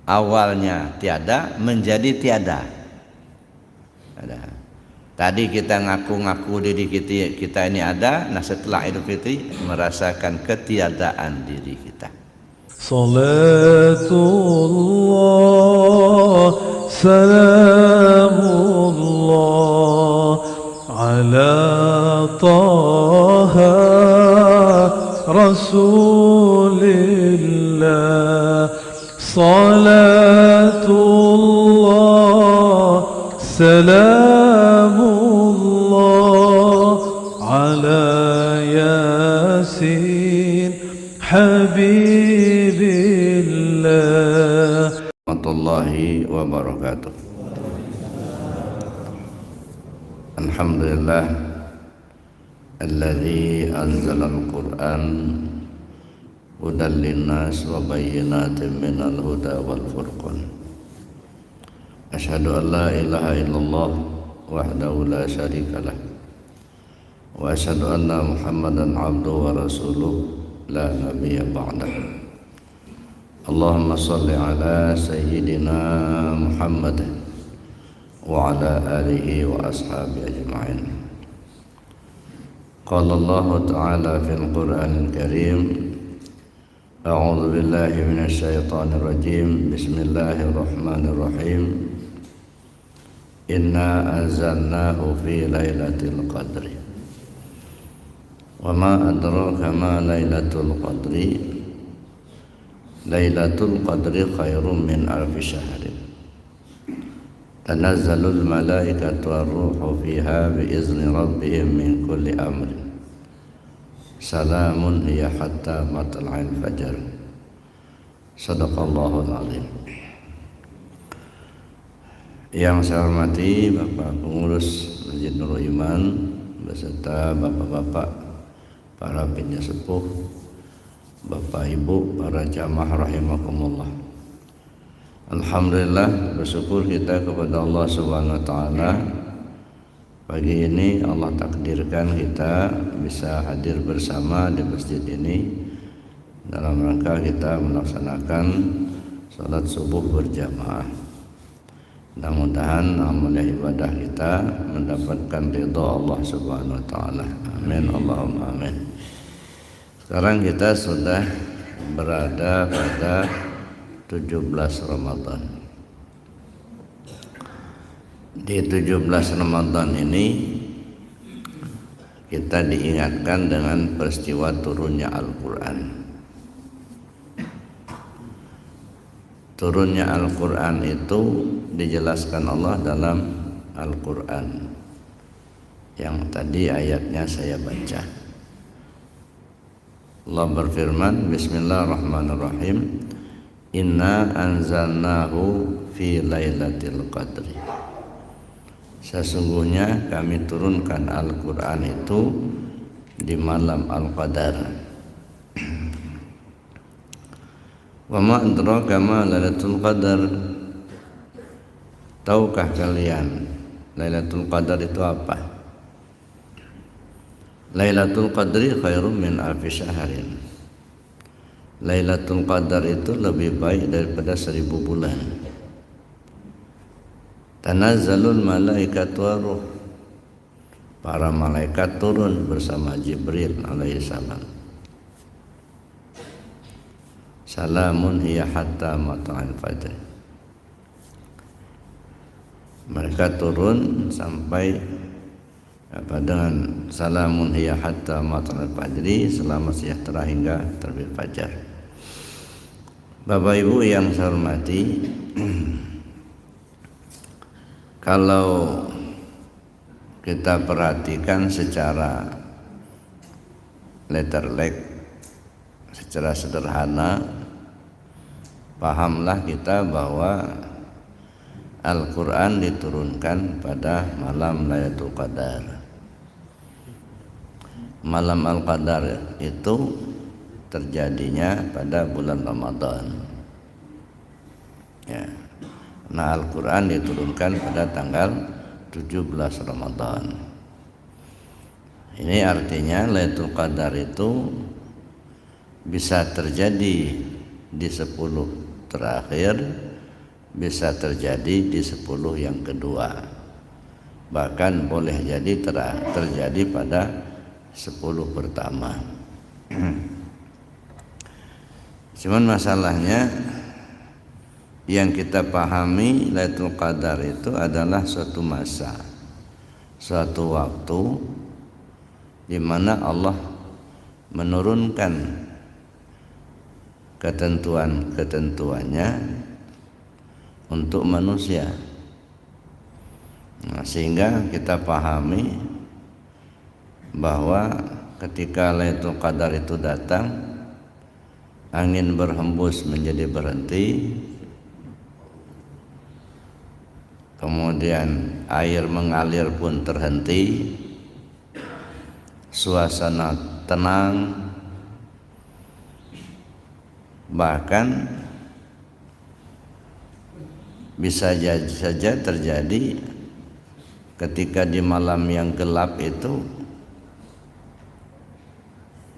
awalnya tiada menjadi tiada. Ada. Tadi kita ngaku-ngaku diri kita ini ada, nah setelah Idul Fitri merasakan ketiadaan diri kita. Salatullah salamullah ala taha rasulillah. Salatullah salamullah ala yasin habibillah. Warahmatullahi wabarakatuh. Alhamdulillah alladzi anzala al-Qur'an hudan linnas wa bayyinatin minal huda wal furqan. Asyhadu an la ilaha illallah wahdahu la syarikalah wa asyhadu anna Muhammadan abduhu wa rasuluh la nabiyya ba'dah. Allahumma salli ala sayyidina Muhammad wa ala alihi wa ashabihi ajma'in. Qala Allah ta'ala fil Qur'anil Karim, a'udzu billahi minasy syaithanir rajim. Bismillahirrahmanirrahim. Inna anzalnahu fi lailatul qadri. Wa ma adraka ma lailatul qadri. Lailatul qadri khairum min alfi syahrin. Tanazzalul malaikatu war-ruhu fiha biizni rabbihim min kulli amrin. Salamun hiya hatta matla'il fajar. Shadaqallahul azim. Yang saya hormati Bapak Pengurus Masjid Nurul Iman beserta bapak-bapak para penyesepuh, Bapak Ibu para jamaah rahimakumullah. Alhamdulillah, bersyukur kita kepada Allah Subhanahu wa taala. Pagi ini Allah takdirkan kita bisa hadir bersama di masjid ini dalam rangka kita melaksanakan salat subuh berjamaah. Mudah-mudahan amal ibadah kita mendapatkan ridha Allah Subhanahu wa taala. Amin Allahumma amin. Sekarang kita sudah berada pada 17 Ramadan. Di 17 Ramadan ini kita diingatkan dengan peristiwa turunnya Al-Quran. Turunnya Al-Quran itu dijelaskan Allah dalam Al-Quran yang tadi ayatnya saya baca. Allah berfirman, Bismillahirrahmanirrahim, Inna anzalnahu fi lailatul qadri. Sesungguhnya kami turunkan Al-Quran itu di malam Al-Qadar. Wa ma adraka ma lailatul qadar. Tahukah kalian Lailatul Qadar itu apa? Lailatul Qadri khairum min alfi syahrin. Lailatul Qadar itu lebih baik daripada 1000 bulan. Tanazzalul malaikatu waruh. Para malaikat turun bersama Jibril alaihissalam. Salamun hiya hatta matla'il fajr. Mereka turun sampai dengan salamun hiya hatta matla'il fajri, selamat sejahtera hingga terbit fajar. Bapak Ibu yang saya hormati, kalau kita perhatikan secara letterlek, secara sederhana, pahamlah kita bahwa Al-Quran diturunkan pada malam Lailatul Qadar. Malam Al-Qadar itu terjadinya pada bulan Ramadan. Ya. Nah, Al-Quran diturunkan pada tanggal 17 Ramadan. Ini artinya Lailatul Qadar itu bisa terjadi di 10 terakhir, bisa terjadi di 10 yang kedua, bahkan boleh jadi terjadi pada 10 pertama. Cuman masalahnya yang kita pahami Lailatul Qadar itu adalah suatu masa, suatu waktu di mana Allah menurunkan ketentuan-ketentuannya untuk manusia. Nah, sehingga kita pahami bahwa ketika Lailatul Qadar itu datang, angin berhembus menjadi berhenti, kemudian air mengalir pun terhenti, suasana tenang, bahkan bisa saja terjadi ketika di malam yang gelap itu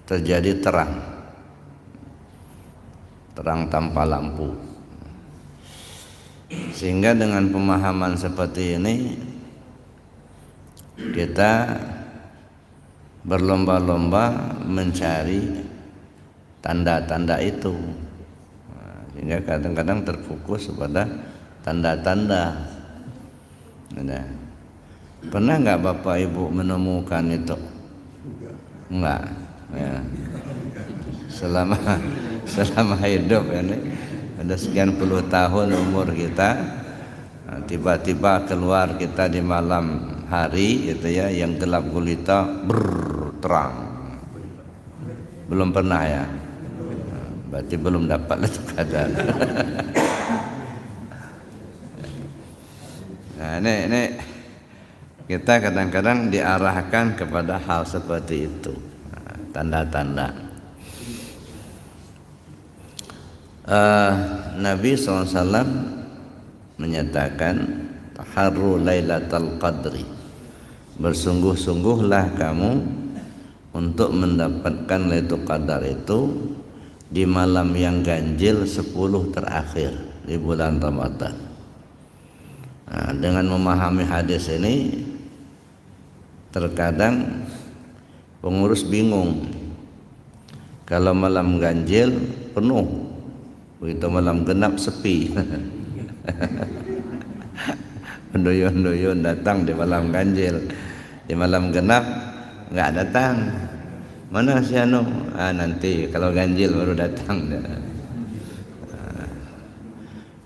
terjadi terang tanpa lampu. Sehingga dengan pemahaman seperti ini kita berlomba-lomba mencari tanda-tanda itu. Sehingga kadang-kadang terfokus pada tanda-tanda. Nah, pernah nggak Bapak Ibu menemukan itu? Enggak. Ya. Selama hidup ini ada sekian puluh tahun umur kita, tiba-tiba keluar kita di malam hari gitu ya, yang gelap gulita terang. Belum pernah ya? Berarti belum dapat Lailatul Qadar. Nah, ini kita kadang-kadang diarahkan kepada hal seperti itu, tanda-tanda. Nabi SAW menyatakan, taharru lailatul qadri, bersungguh-sungguhlah kamu untuk mendapatkan Lailatul Qadar itu di malam yang ganjil 10 terakhir di bulan Ramadan. Nah, dengan memahami hadis ini, terkadang pengurus bingung. Kalau malam ganjil penuh, begitu malam genap sepi. Penduyun-duyun datang di malam ganjil, di malam genap nggak datang. Mana si anu? Nanti kalau ganjil baru datang.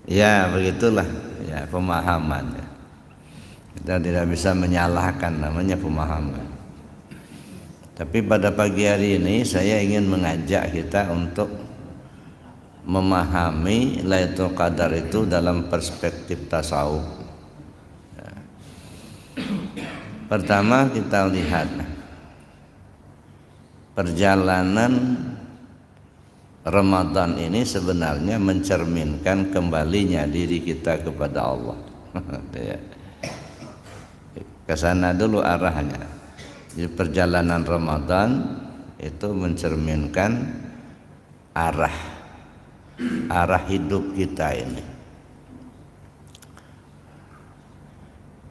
Ya begitulah ya pemahaman. Kita tidak bisa menyalahkan, namanya pemahaman. Tapi pada pagi hari ini saya ingin mengajak kita untuk memahami Lailatul Qadar itu dalam perspektif tasawuf. Pertama kita lihat perjalanan Ramadan ini sebenarnya mencerminkan kembalinya diri kita kepada Allah. Ke sana dulu arahnya. Jadi perjalanan Ramadan itu mencerminkan arah hidup kita ini.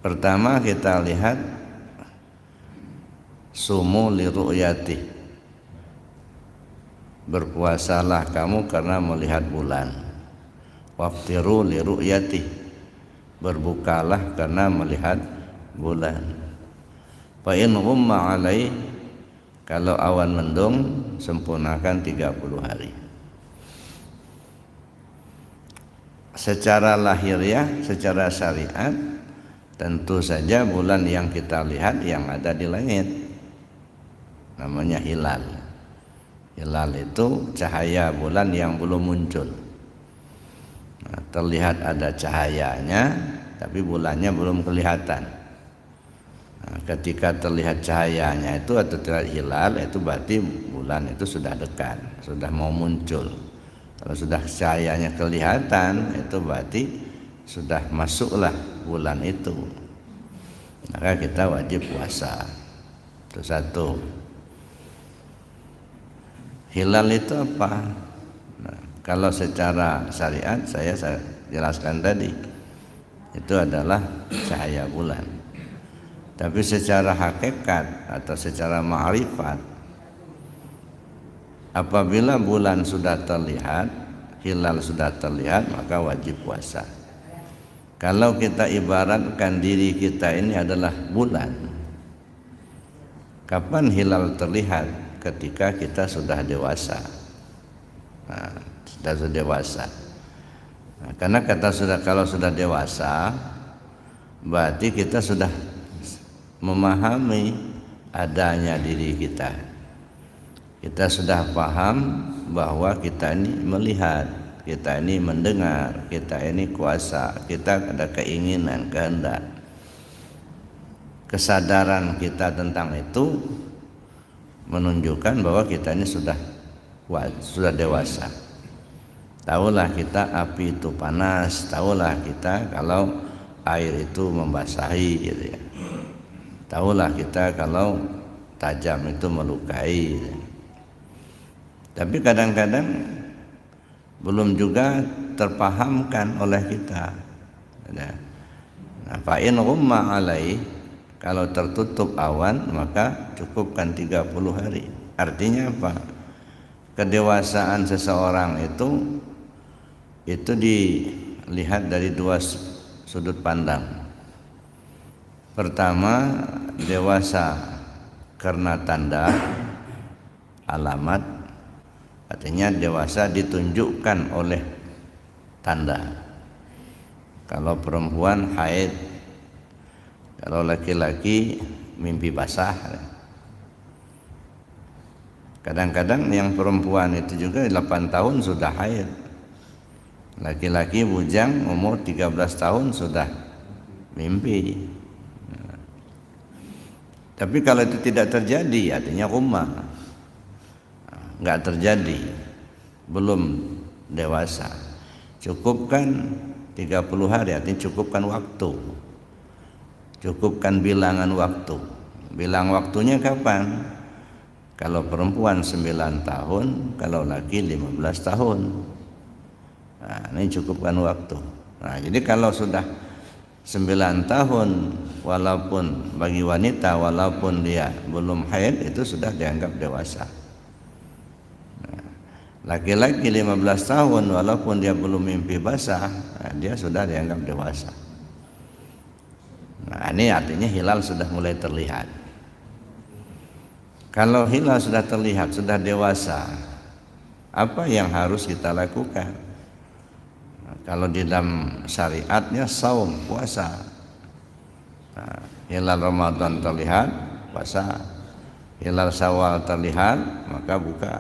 Pertama kita lihat sumu li ru'yati, berpuasalah kamu karena melihat bulan. Waftiru li ru'yati, berbukalah karena melihat bulan. Fa in ghumma alai, kalau awan mendung sempurnakan 30 hari. Secara lahiriah, secara syariat, tentu saja bulan yang kita lihat yang ada di langit namanya hilal. Hilal itu cahaya bulan yang belum muncul. Nah, terlihat ada cahayanya, tapi bulannya belum kelihatan. Nah, ketika terlihat cahayanya itu atau terlihat hilal, itu berarti bulan itu sudah dekat, sudah mau muncul. Kalau sudah cahayanya kelihatan, itu berarti sudah masuklah bulan itu. Maka kita wajib puasa. Itu satu. Hilal itu apa? Nah, kalau secara syariat saya jelaskan tadi, itu adalah cahaya bulan. Tapi secara hakikat atau secara ma'rifat, apabila bulan sudah terlihat, hilal sudah terlihat, maka wajib puasa. Kalau kita ibaratkan diri kita ini adalah bulan, kapan hilal terlihat? Ketika kita sudah dewasa. Nah, sudah dewasa. Nah, karena kalau sudah dewasa, berarti kita sudah memahami adanya diri kita. Kita sudah paham bahwa kita ini melihat, kita ini mendengar, kita ini kuasa, kita ada keinginan, kehendak. Kesadaran kita tentang itu menunjukkan bahwa kita ini sudah dewasa. Tahulah kita api itu panas, tahulah kita kalau air itu membasahi gitu ya. Tahulah kita kalau tajam itu melukai. Tapi kadang-kadang belum juga terpahamkan oleh kita. Nah, fa'in ghumma alaih, kalau tertutup awan maka cukupkan 30 hari. Artinya apa? Kedewasaan seseorang itu dilihat dari dua sudut pandang. Pertama, dewasa karena tanda, alamat, artinya dewasa ditunjukkan oleh tanda. Kalau perempuan haid, kalau laki-laki mimpi basah. Kadang-kadang yang perempuan itu juga 8 tahun sudah haid. Laki-laki bujang umur 13 tahun sudah mimpi. Tapi kalau itu tidak terjadi, artinya umma, enggak terjadi, belum dewasa. Cukupkan 30 hari, artinya cukupkan waktu. Cukupkan bilangan waktu. Bilang waktunya kapan? Kalau perempuan 9 tahun, kalau laki 15 tahun. Nah, ini cukupkan waktu. Nah, jadi kalau sudah 9 tahun, walaupun bagi wanita, walaupun dia belum haid, itu sudah dianggap dewasa. Nah, laki-laki 15 tahun, walaupun dia belum mimpi basah, nah, dia sudah dianggap dewasa. Nah, ini artinya hilal sudah mulai terlihat. Kalau hilal sudah terlihat, sudah dewasa, apa yang harus kita lakukan? Nah, kalau di dalam syariatnya saum, puasa. Nah, hilal Ramadan terlihat, puasa. Hilal Syawal terlihat, maka buka.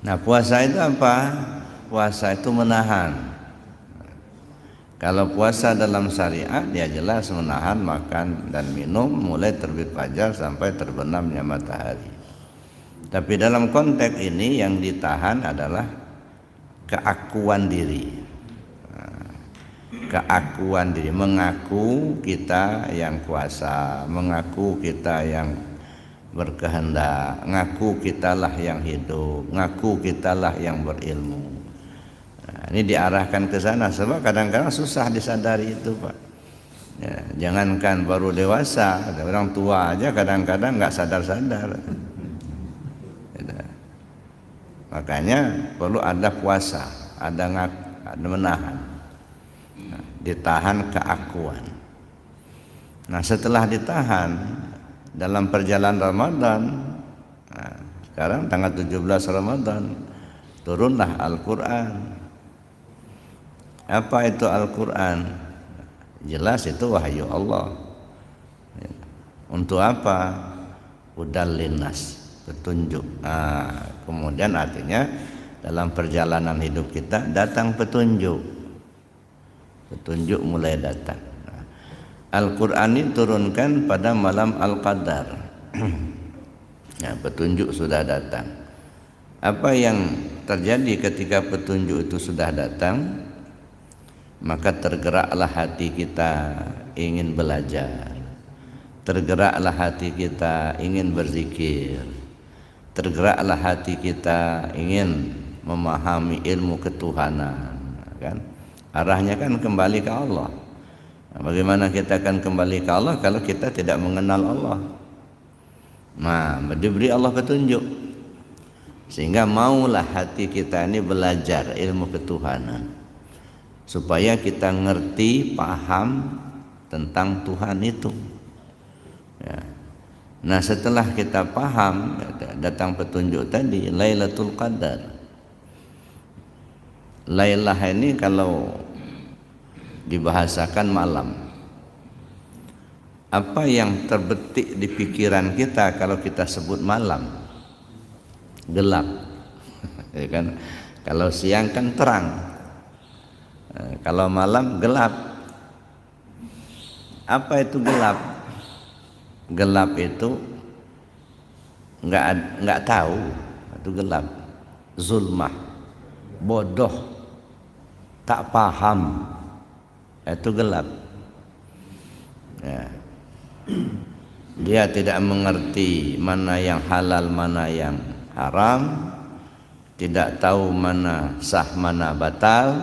Nah, puasa itu apa? Puasa itu menahan. Kalau puasa dalam syariat, ya jelas menahan makan dan minum mulai terbit fajar sampai terbenamnya matahari. Tapi dalam konteks ini yang ditahan adalah keakuan diri. Keakuan diri, mengaku kita yang kuasa, mengaku kita yang berkehendak, ngaku kitalah yang hidup, ngaku kitalah yang berilmu. Nah, ini diarahkan ke sana sebab kadang-kadang susah disadari itu, Pak. Ya, jangankan baru dewasa, orang tua aja kadang-kadang nggak sadar-sadar. Ya, makanya perlu ada puasa, ada menahan, nah, ditahan keakuan. Nah, setelah ditahan dalam perjalanan Ramadan, nah, sekarang tanggal 17 Ramadan turunlah Al-Quran. Apa itu Al-Quran? Jelas itu wahyu Allah. Untuk apa? Hudal linnas, petunjuk. Nah, kemudian artinya dalam perjalanan hidup kita datang petunjuk. Petunjuk mulai datang. Nah, Al-Quran ini turunkan pada malam Al-Qadar. Nah, petunjuk sudah datang. Apa yang terjadi ketika petunjuk itu sudah datang? Maka tergeraklah hati kita ingin belajar, tergeraklah hati kita ingin berzikir, tergeraklah hati kita ingin memahami ilmu ketuhanan. kan? Arahnya kan kembali ke Allah. Nah, bagaimana kita akan kembali ke Allah kalau kita tidak mengenal Allah? Nah, diberi Allah petunjuk, sehingga maulah hati kita ini belajar ilmu ketuhanan, supaya kita ngerti, paham tentang Tuhan itu. Ya. Nah, setelah kita paham, datang petunjuk tadi, Lailatul Qadar. Lailah ini kalau dibahasakan malam. Apa yang terbetik di pikiran kita kalau kita sebut malam? Gelap. Ya kan? Kalau siang kan terang. Kalau malam gelap. Apa itu gelap? Gelap itu nggak tahu, itu gelap. Zulmah, bodoh, tak paham, itu gelap. Ya. Dia tidak mengerti mana yang halal, mana yang haram, tidak tahu mana sah, mana batal,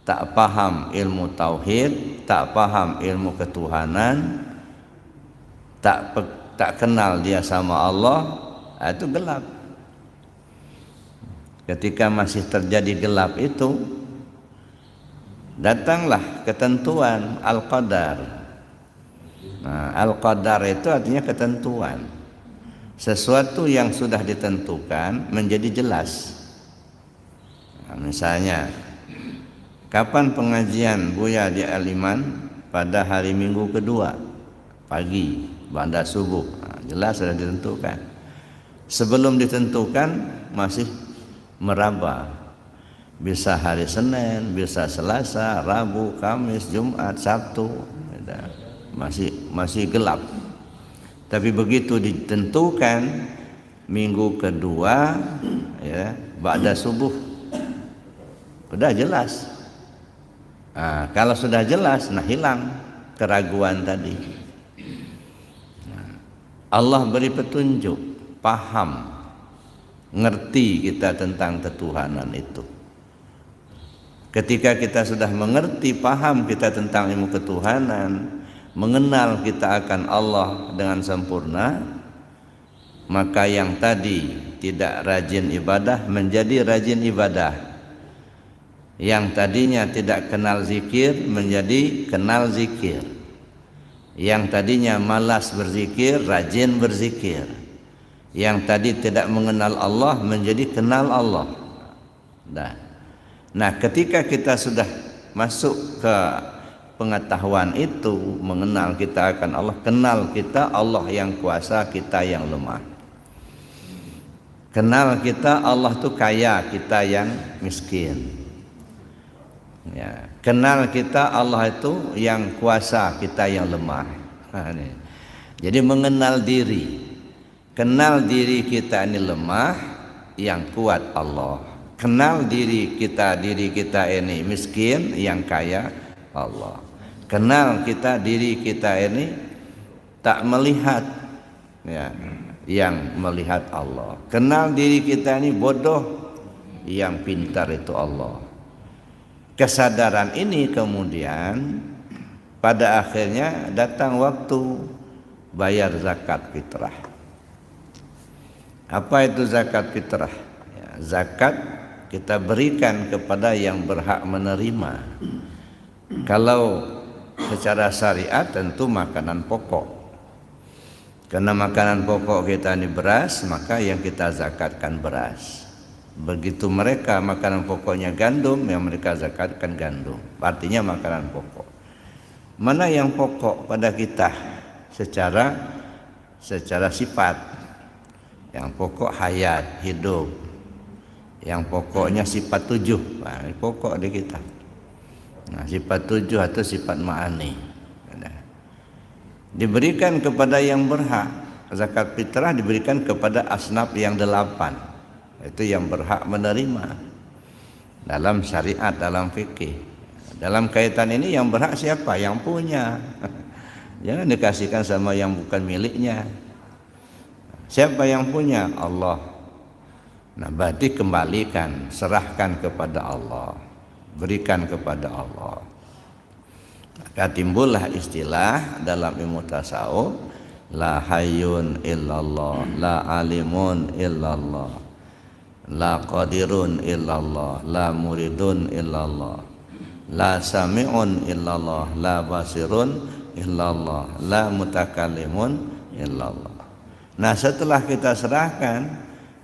tak paham ilmu tauhid, tak paham ilmu ketuhanan, tak kenal dia sama Allah, itu gelap. Ketika masih terjadi gelap itu, datanglah ketentuan Al-Qadar. Nah, Al-Qadar itu artinya ketentuan. Sesuatu yang sudah ditentukan menjadi jelas. Nah, misalnya, kapan pengajian Buya di Al-Iman? Pada hari Minggu kedua pagi, ba'da subuh. Nah, jelas sudah ditentukan. Sebelum ditentukan masih meraba. Bisa hari Senin, bisa Selasa, Rabu, Kamis, Jumat, Sabtu. Masih gelap. Tapi begitu ditentukan minggu kedua, ya, ba'da subuh, sudah jelas. Nah, kalau sudah jelas, nah hilang keraguan tadi. Nah, Allah beri petunjuk, paham, ngerti kita tentang ketuhanan itu. Ketika kita sudah mengerti, paham kita tentang ilmu ketuhanan, mengenal kita akan Allah dengan sempurna, maka yang tadi tidak rajin ibadah menjadi rajin ibadah. Yang tadinya tidak kenal zikir menjadi kenal zikir. Yang tadinya malas berzikir rajin berzikir. Yang tadi tidak mengenal Allah menjadi kenal Allah. Nah, ketika kita sudah masuk ke pengetahuan itu, mengenal kita akan Allah, kenal kita Allah yang kuasa, kita yang lemah. Kenal kita Allah itu kaya, kita yang miskin. Ya, kenal kita Allah itu yang kuasa, kita yang lemah. Nah, ini. Jadi mengenal diri, kenal diri kita ini lemah, yang kuat Allah. Kenal diri kita ini miskin, yang kaya Allah. Kenal kita diri kita ini tak melihat, ya, yang melihat Allah. Kenal diri kita ini bodoh, yang pintar itu Allah. Kesadaran ini kemudian pada akhirnya datang waktu bayar zakat fitrah. Apa itu zakat fitrah? Ya, zakat kita berikan kepada yang berhak menerima. Kalau secara syariat tentu makanan pokok. Karena makanan pokok kita ini beras, maka yang kita zakatkan beras. Begitu mereka makanan pokoknya gandum, yang mereka zakatkan gandum. Artinya makanan pokok. Mana yang pokok pada kita secara sifat? Yang pokok hayat, hidup. Yang pokoknya sifat 7. Nah, ini pokok di kita. Nah, sifat 7 atau sifat ma'ani diberikan kepada yang berhak. Zakat fitrah diberikan kepada asnaf yang 8. Itu yang berhak menerima dalam syariat, dalam fikih. Dalam kaitan ini yang berhak siapa? Yang punya. Jangan dikasihkan sama yang bukan miliknya. Siapa yang punya? Allah. Nah, berarti kembalikan, serahkan kepada Allah. berikan kepada Allah. Maka timbullah istilah dalam ilmu tasawuf, la hayyun illallah, la alimun illallah, la qadirun illallah, la muridun illallah, la sami'un illallah, la basirun illallah, la mutakallimun illallah. Nah, setelah kita serahkan,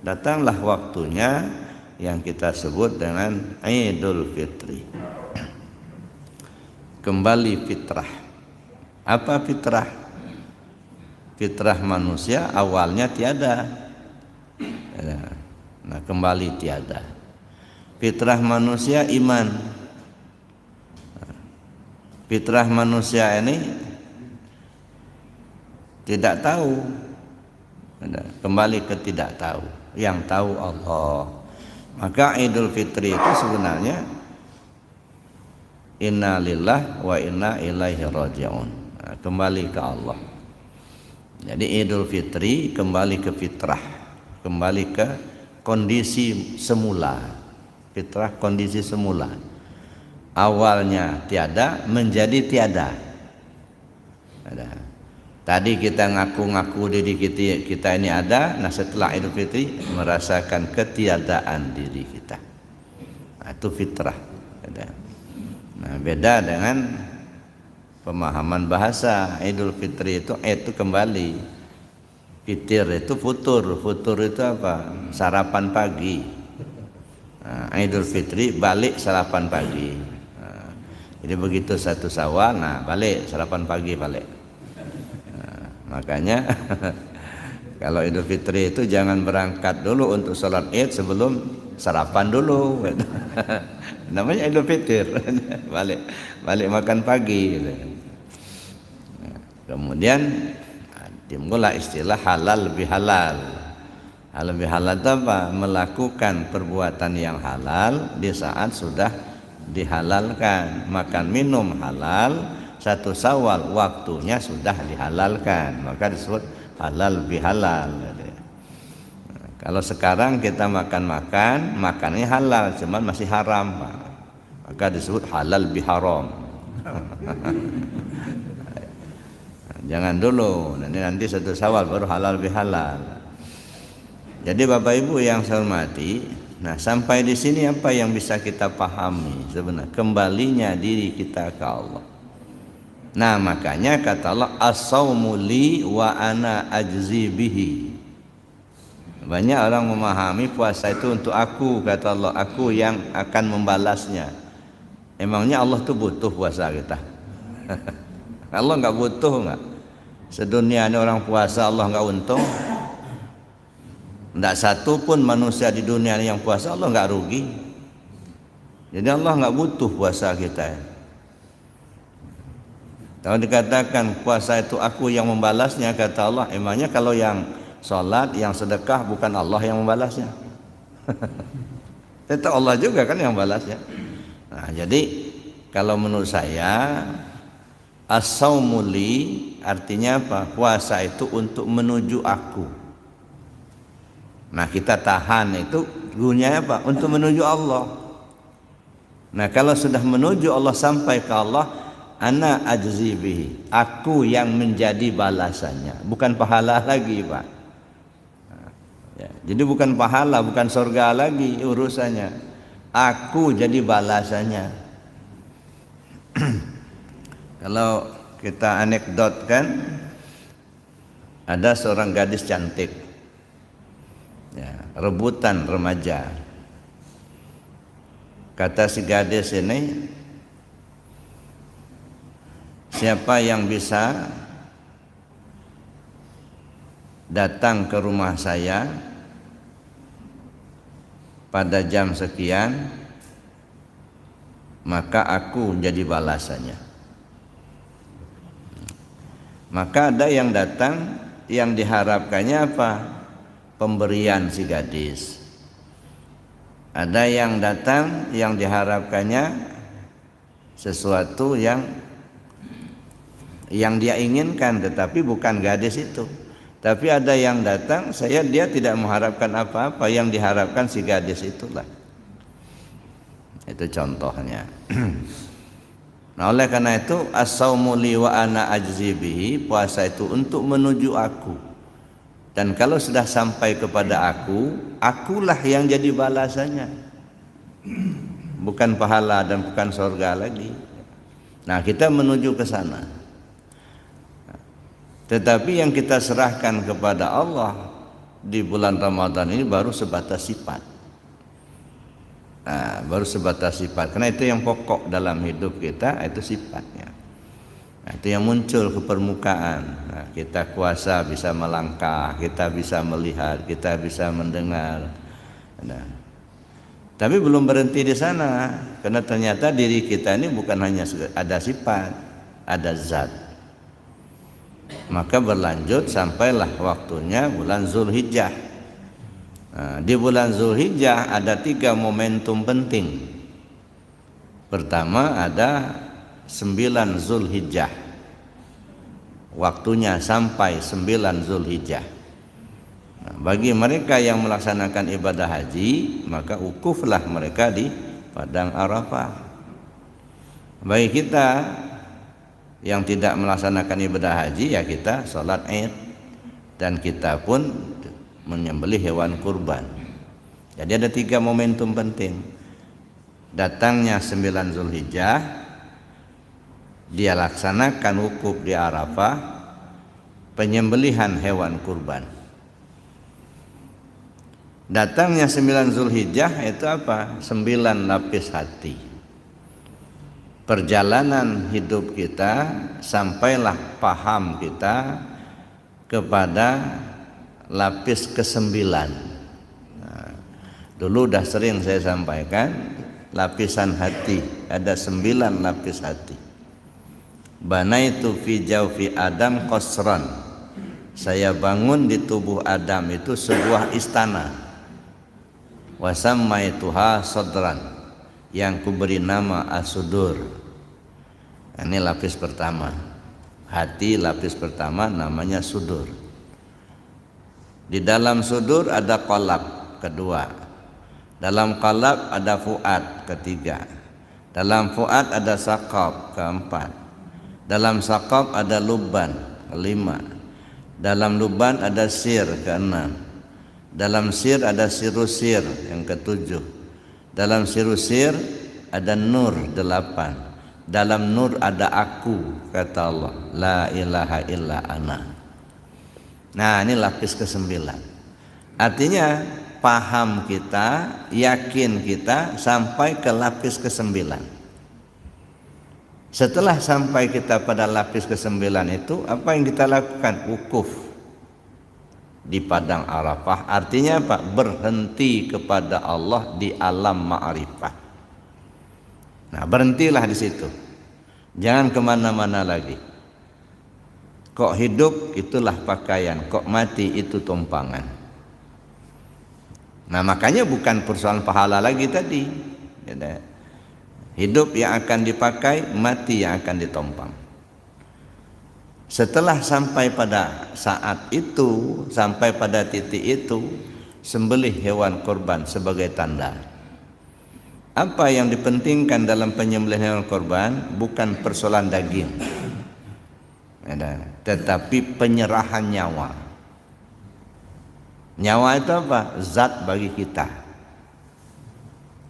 datanglah waktunya yang kita sebut dengan Idul Fitri. Kembali fitrah. Apa fitrah? Fitrah manusia awalnya tiada. Nah, kembali tiada. Fitrah manusia iman. Fitrah manusia ini tidak tahu. Kembali ke tidak tahu. Yang tahu Allah. Maka Idul Fitri itu sebenarnya inna lillah wa inna ilaihi raji'un. Nah, kembali ke Allah. Jadi Idul Fitri kembali ke fitrah, kembali ke kondisi semula. Fitrah kondisi semula. Awalnya tiada menjadi tiada. Tadi kita ngaku-ngaku diri kita ini ada. Nah, setelah Idul Fitri merasakan ketiadaan diri kita. Nah, itu fitrah. Nah, beda dengan pemahaman bahasa. Idul Fitri itu kembali. Fitir itu futur. Futur itu apa? Sarapan pagi. Nah, Idul Fitri balik sarapan pagi. Nah, jadi begitu 1 Syawal, nah balik sarapan pagi balik. Nah, makanya kalau Idul Fitri itu jangan berangkat dulu untuk sholat Id sebelum sarapan dulu. Namanya Idul Fitri. balik makan pagi. Kemudian timbullah istilah halal lebih halal. Halal lebih halal itu apa? Melakukan perbuatan yang halal di saat sudah dihalalkan. Makan minum halal, 1 Syawal waktunya sudah dihalalkan, maka disebut halal lebih halal. Kalau sekarang kita makannya halal, cuman masih haram, maka disebut halal biharam. Jangan dulu, nanti 1 Syawal baru halal bihalal. Jadi Bapak Ibu yang saya hormati, nah sampai di sini apa yang bisa kita pahami sebenarnya? Kembalinya diri kita ke Allah. Nah, makanya kata Allah, as-saumu li wa ana ajzi bihi. Banyak orang memahami puasa itu untuk aku, kata Allah, aku yang akan membalasnya. Emangnya Allah tuh butuh puasa kita? Allah nggak butuh nggak? Sedunia ini orang puasa Allah nggak untung. Tidak satu pun manusia di dunia ini yang puasa Allah nggak rugi. Jadi Allah nggak butuh puasa kita. Kalau dikatakan puasa itu aku yang membalasnya, kata Allah, emangnya kalau yang sholat, yang sedekah bukan Allah yang membalasnya? Itu Allah juga kan yang membalasnya. Nah, jadi kalau menurut saya as-saumu li artinya apa? Puasa itu untuk menuju aku. Nah, kita tahan itu gunanya apa? Untuk menuju Allah. Nah, kalau sudah menuju Allah sampai ke Allah, ana ajzi bihi, aku yang menjadi balasannya, bukan pahala lagi, Pak. Ya, jadi bukan pahala, bukan surga lagi urusannya. Aku jadi balasannya. Kalau kita anekdot kan, ada seorang gadis cantik, ya, rebutan remaja. Kata si gadis ini, siapa yang bisa datang ke rumah saya pada jam sekian, maka aku menjadi balasannya. Maka ada yang datang, yang diharapkannya apa? Pemberian si gadis. Ada yang datang, yang diharapkannya sesuatu yang dia inginkan, tetapi bukan gadis itu. Tapi ada yang datang, dia tidak mengharapkan apa-apa, yang diharapkan si gadis itulah. Itu contohnya. Nah, oleh karena itu as-saumu li wa ana ajzi bihi, puasa itu untuk menuju aku. Dan kalau sudah sampai kepada aku, akulah yang jadi balasannya. Bukan pahala dan bukan surga lagi. Nah, kita menuju ke sana. Tetapi yang kita serahkan kepada Allah di bulan Ramadan ini baru sebatas sifat. Nah, baru sebatas sifat. Karena itu yang pokok dalam hidup kita, itu sifatnya. Nah, itu yang muncul ke permukaan. Nah, kita kuasa bisa melangkah, kita bisa melihat, kita bisa mendengar. Nah, tapi belum berhenti di sana, karena ternyata diri kita ini bukan hanya ada sifat, ada zat. Maka berlanjut sampailah waktunya bulan Zulhijjah. Nah, di bulan Zulhijjah ada 3 momentum penting. Pertama ada 9 Zulhijjah. Waktunya sampai 9 Zulhijjah. Nah, bagi mereka yang melaksanakan ibadah haji, maka wukuflah mereka di Padang Arafah. Bagi kita yang tidak melaksanakan ibadah haji, ya kita sholat Id, dan kita pun menyembelih hewan kurban. Jadi ada 3 momentum penting. Datangnya 9 Zulhijjah, dia laksanakan wukuf di Arafah, penyembelihan hewan kurban. Datangnya 9 Zulhijjah itu apa? 9 lapis hati. Perjalanan hidup kita sampailah paham kita kepada lapis ke-9. Nah, dulu udah sering saya sampaikan lapisan hati, ada 9 lapis hati. Banaitu fi jawfi Adam qasran. Saya bangun di tubuh Adam itu sebuah istana. Wa sammaituha sadran, yang kuberi nama as-sudur. Ini lapis pertama. Hati lapis pertama namanya sudur. Di dalam sudur ada qalab kedua. Dalam qalab ada fuad ketiga. Dalam fuad ada saqab keempat. Dalam saqab ada lubban kelima. Dalam lubban ada sir keenam. Dalam sir ada sirusir yang ketujuh. Dalam sirusir ada nur 8. Dalam nur ada aku, kata Allah, la ilaha illa ana. Nah, ini lapis ke-9. Artinya paham kita, yakin kita sampai ke lapis ke-9. Setelah sampai kita pada lapis ke-9 itu, apa yang kita lakukan? Wukuf di Padang Arafah. Artinya apa? Berhenti kepada Allah di alam ma'rifah. Nah, berhentilah di situ. Jangan kemana-mana lagi. Kok hidup itulah pakaian, kok mati itu tumpangan. Nah, makanya bukan persoalan pahala lagi tadi. Hidup yang akan dipakai, mati yang akan ditompang. Setelah sampai pada saat itu, sampai pada titik itu, sembelih hewan kurban sebagai tanda. Apa yang dipentingkan dalam penyembelihan hewan kurban bukan persoalan daging, tetapi penyerahan nyawa. Nyawa itu apa? Zat bagi kita.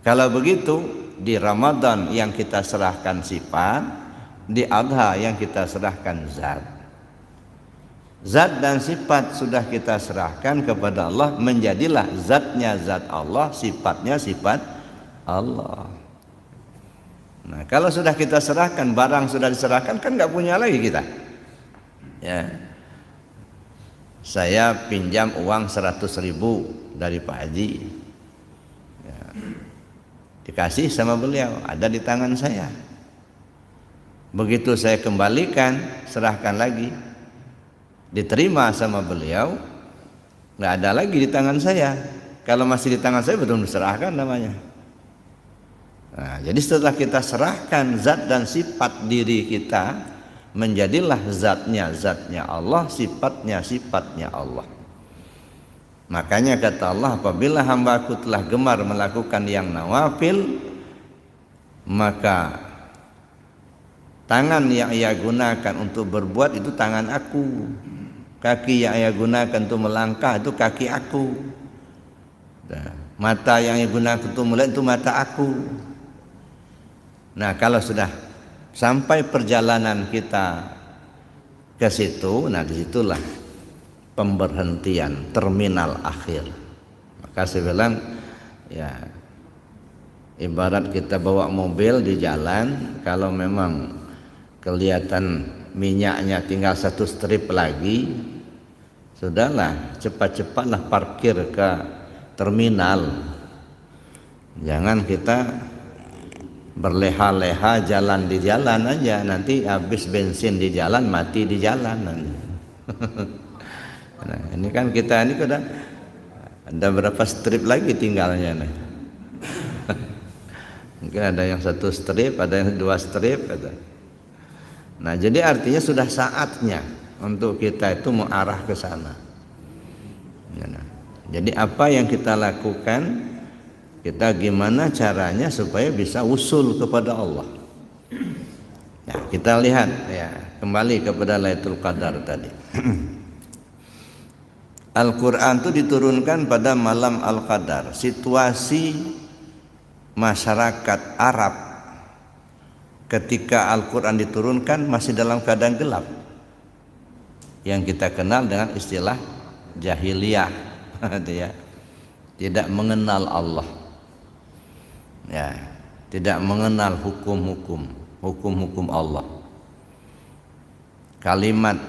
Kalau begitu, di Ramadan yang kita serahkan sifat, di Adha yang kita serahkan zat. Zat dan sifat sudah kita serahkan kepada Allah, menjadilah zatnya zat Allah, sifatnya sifat Allah. Nah, kalau sudah kita serahkan, barang sudah diserahkan, kan nggak punya lagi kita. Ya, saya pinjam uang 100.000 dari Pak Haji, ya, dikasih sama beliau, ada di tangan saya. Begitu saya kembalikan, serahkan lagi, diterima sama beliau, nggak ada lagi di tangan saya. Kalau masih di tangan saya, belum diserahkan namanya. Nah, jadi setelah kita serahkan zat dan sifat diri kita, menjadilah zatnya Allah, sifatnya Allah. Makanya kata Allah, apabila hambaku telah gemar melakukan yang nawafil, maka tangan yang ia gunakan untuk berbuat itu tangan aku, kaki yang ia gunakan untuk melangkah itu kaki aku, mata yang ia gunakan untuk melihat itu mata aku. Nah, kalau sudah sampai perjalanan kita ke situ, nah disitulah pemberhentian, terminal akhir. Maka saya bilang, ya ibarat kita bawa mobil di jalan, kalau memang kelihatan minyaknya tinggal satu strip lagi, sudahlah cepat-cepatlah parkir ke terminal. Jangan kita berleha-leha jalan di jalan aja, nanti habis bensin di jalan, mati di jalan nanti. Nah, ini kan kita ini sudah ada berapa strip lagi tinggalnya nih. Mungkin ada yang satu strip, ada yang dua strip. Nah, jadi artinya sudah saatnya untuk kita itu mengarah ke sana. Jadi apa yang kita lakukan, kita gimana caranya supaya bisa usul kepada Allah. Ya, kita lihat ya, kembali kepada Lailatul Qadar tadi. Al-Quran itu diturunkan pada malam Al-Qadar. Situasi masyarakat Arab ketika Al-Quran diturunkan masih dalam keadaan gelap, yang kita kenal dengan istilah jahiliyah. Dia tidak mengenal Allah, ya, tidak mengenal hukum-hukum Allah. Kalimat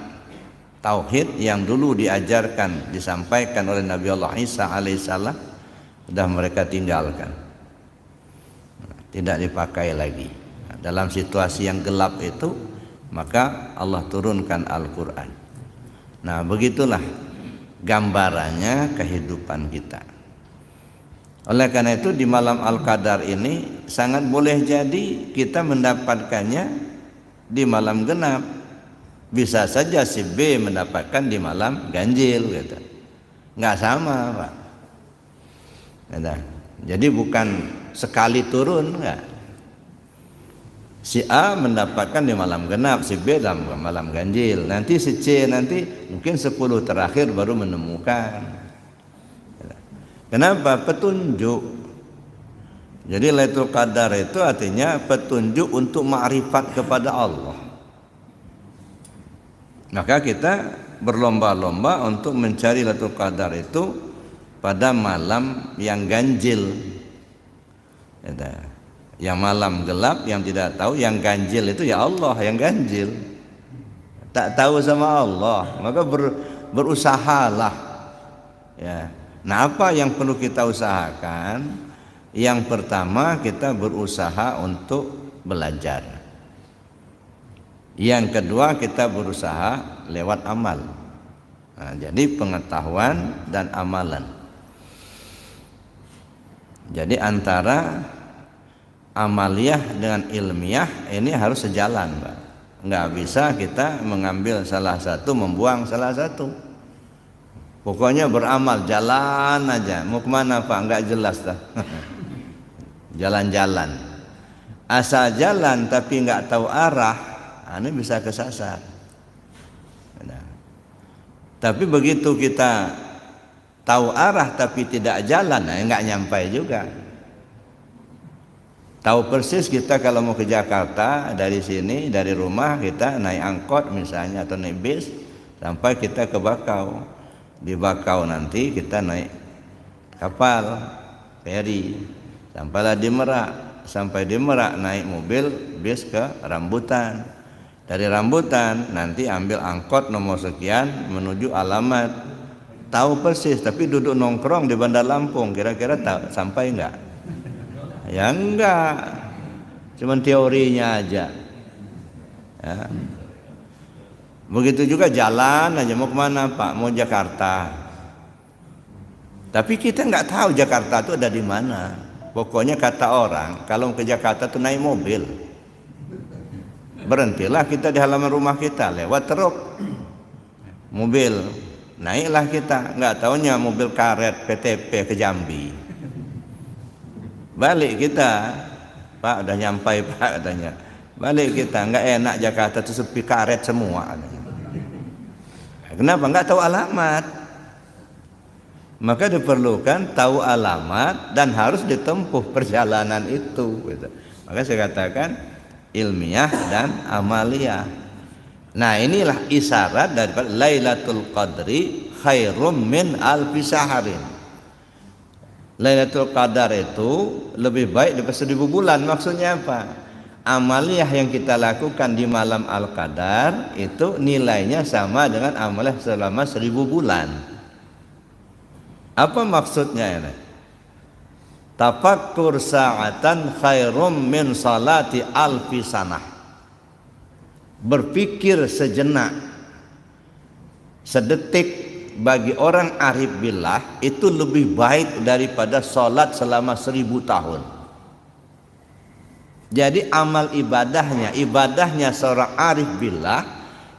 tauhid yang dulu diajarkan, disampaikan oleh Nabi Allah Isa alaihissalam, sudah mereka tinggalkan, tidak dipakai lagi. Dalam situasi yang gelap itu, maka Allah turunkan Al-Quran. Nah, begitulah gambarannya kehidupan kita. Oleh karena itu di malam Al-Qadar ini sangat boleh jadi kita mendapatkannya di malam genap. Bisa saja si B mendapatkan di malam ganjil gitu. Nggak sama, Pak. Jadi bukan sekali turun, enggak. Si A mendapatkan di malam genap, si B dalam malam ganjil. Nanti si C nanti mungkin 10 terakhir baru menemukan. Kenapa? Petunjuk. Jadi Lailatul Qadar itu artinya petunjuk untuk ma'rifat kepada Allah. Maka kita berlomba-lomba untuk mencari Lailatul Qadar itu pada malam yang ganjil. Yang malam gelap, yang tidak tahu, yang ganjil itu ya Allah yang ganjil. Tak tahu sama Allah, maka berusahalah. Ya. Nah, apa yang perlu kita usahakan? Yang pertama, kita berusaha untuk belajar. Yang kedua, kita berusaha lewat amal. Nah, jadi pengetahuan dan amalan. Jadi antara amaliyah dengan ilmiah ini harus sejalan, Pak. Nggak bisa kita mengambil salah satu, membuang salah satu. Pokoknya beramal, jalan aja. Mau kemana, Pak? Nggak jelas dah. Jalan-jalan. Asal jalan tapi nggak tahu arah, ini bisa kesasar. Nah. Tapi begitu kita tahu arah tapi tidak jalan, nggak nyampai juga. Tahu persis kita kalau mau ke Jakarta dari sini, dari rumah kita naik angkot misalnya atau naik bis sampai kita ke Bakau. Di Bakau nanti kita naik kapal feri sampailah di Merak. Sampai di Merak naik mobil bis ke Rambutan. Dari Rambutan nanti ambil angkot nomor sekian menuju alamat. Tahu persis tapi duduk nongkrong di Bandar Lampung, kira-kira sampai enggak? Ya enggak, cuman teorinya aja. Ya. Begitu juga jalan aja, mau kemana, Pak? Mau Jakarta. Tapi kita nggak tahu Jakarta itu ada di mana. Pokoknya kata orang, kalau ke Jakarta tuh naik mobil. Berhentilah kita di halaman rumah kita, lewat truk, mobil, naiklah kita. Nggak taunya mobil karet PTP ke Jambi. Balik kita, Pak udah nyampai Pak katanya. Balik kita, nggak enak Jakarta itu sepi karet semua. Kenapa? Nggak tahu alamat. Maka diperlukan tahu alamat dan harus ditempuh perjalanan itu. Gitu. Maka saya katakan ilmiah dan amaliyah. Nah inilah isyarat daripada Lailatul Qadri khairum min alfi syaharin. Lailatul Qadar itu lebih baik daripada 1000 bulan. Maksudnya apa? Amaliyah yang kita lakukan di malam Al-Qadar itu nilainya sama dengan amaliyah selama 1000 bulan. Apa maksudnya ini? Tafakkur sa'atan khairum min salati alfi sanah. Berpikir sejenak, sedetik bagi orang arif billah itu lebih baik daripada salat selama 1000 tahun. Jadi amal ibadahnya seorang arif billah